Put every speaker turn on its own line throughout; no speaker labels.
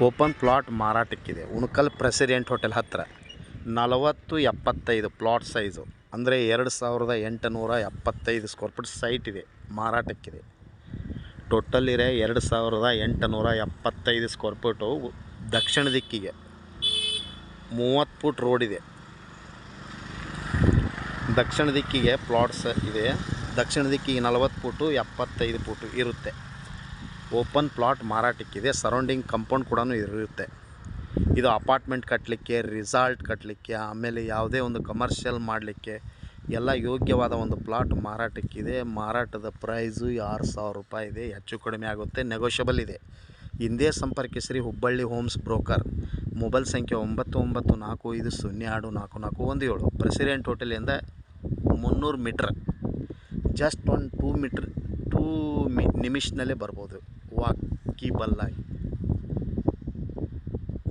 Open plot ಮಾರಾಟಕ್ಕಿದೆ. Unkal president hotel ಹತ್ತಿರ 40-75 plot size, ಅಂದರೆ 2875 ಸ್ಕ್ವೇರ್ ಫೀಟ್ ಸೈಟ್ ಇದೆ, ಮಾರಾಟಕ್ಕಿದೆ. ಟೋಟಲ್ ಇರೋ 2875 ಸ್ಕ್ವೇರ್ ಫೀಟು. ದಕ್ಷಿಣ ದಿಕ್ಕಿಗೆ 30 ಫುಟ್ ರೋಡ್ ಇದೆ. ದಕ್ಷಿಣ ದಿಕ್ಕಿಗೆ ಪ್ಲಾಟ್ಸ್ ಇದೆ. ದಕ್ಷಿಣ ದಿಕ್ಕಿಗೆ 40 ಫುಟು 75 ಫುಟು ಇರುತ್ತೆ. ಓಪನ್ ಪ್ಲಾಟ್ ಮಾರಾಟಕ್ಕಿದೆ. ಸರೌಂಡಿಂಗ್ ಕಂಪೌಂಡ್ ಕೂಡ ಇರುತ್ತೆ. ಇದು ಅಪಾರ್ಟ್ಮೆಂಟ್ ಕಟ್ಟಲಿಕ್ಕೆ, ರಿಸಾರ್ಟ್ ಕಟ್ಟಲಿಕ್ಕೆ, ಆಮೇಲೆ ಯಾವುದೇ ಒಂದು ಕಮರ್ಷಿಯಲ್ ಮಾಡಲಿಕ್ಕೆ ಎಲ್ಲ ಯೋಗ್ಯವಾದ ಒಂದು ಪ್ಲಾಟ್ ಮಾರಾಟಕ್ಕಿದೆ. ಮಾರಾಟದ ಪ್ರೈಸು 6,000 ರೂಪಾಯಿ ಇದೆ. ಹೆಚ್ಚು ಕಡಿಮೆ ಆಗುತ್ತೆ, ನೆಗೋಷಿಯಬಲ್ ಇದೆ. ಹಿಂದೆ ಸಂಪರ್ಕಿಸಿರಿ ಹುಬ್ಬಳ್ಳಿ ಹೋಮ್ಸ್ ಬ್ರೋಕರ್. ಮೊಬೈಲ್ ಸಂಖ್ಯೆ 9945024417. ಪ್ರೆಸಿಡೆಂಟ್ ಹೋಟೆಲಿಂದ 300 ಮೀಟ್ರ್, ಜಸ್ಟ್ ಒಂದು 2 ನಿಮಿಷದಲ್ಲೇ ಬರ್ಬೋದು. ವಾಕಿಬಲ್ ಆಗಿ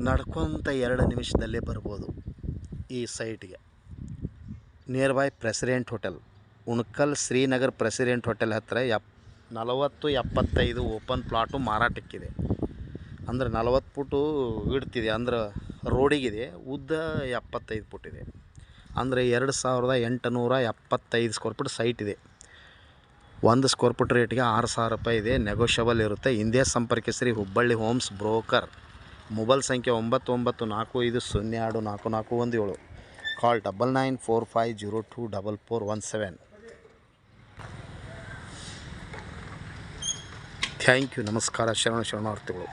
ನಡ್ಕೊತ 2 ನಿಮಿಷದಲ್ಲೇ ಬರ್ಬೋದು ಈ ಸೈಟ್ಗೆ. Near by president hotel, Unkal Srinagar president hotel ಹತ್ತಿರ 40-75 ಓಪನ್ ಪ್ಲಾಟು ಮಾರಾಟಕ್ಕಿದೆ. ಅಂದರೆ 40 ಫುಟು ಇಡ್ತಿದೆ, ಅಂದ್ರೆ ರೋಡಿಗಿದೆ. ಉದ್ದ 75 ಫುಟ್ ಇದೆ. ಅಂದರೆ 2875 ಸ್ಕ್ವೇರ್ ಫೀಟ್ ಸೈಟ್ ಇದೆ. 1 ಸ್ಕ್ವೇರ್ ಫೀಟ್ ರೇಟ್ಗೆ 6,000 ರೂಪಾಯಿ ಇದೆ, ನೆಗೋಷಿಯಬಲ್ ಇರುತ್ತೆ. ಹಿಂದೆ ಸಂಪರ್ಕಿಸಿರಿ ಹುಬ್ಬಳ್ಳಿ ಹೋಮ್ಸ್ ಬ್ರೋಕರ್. ಮೊಬೈಲ್ ಸಂಖ್ಯೆ 9945024417. ಕಾಲ್ 9945024417. Thank you. ನಮಸ್ಕಾರ. ಶರಣಾರ್ಥಿಗಳು.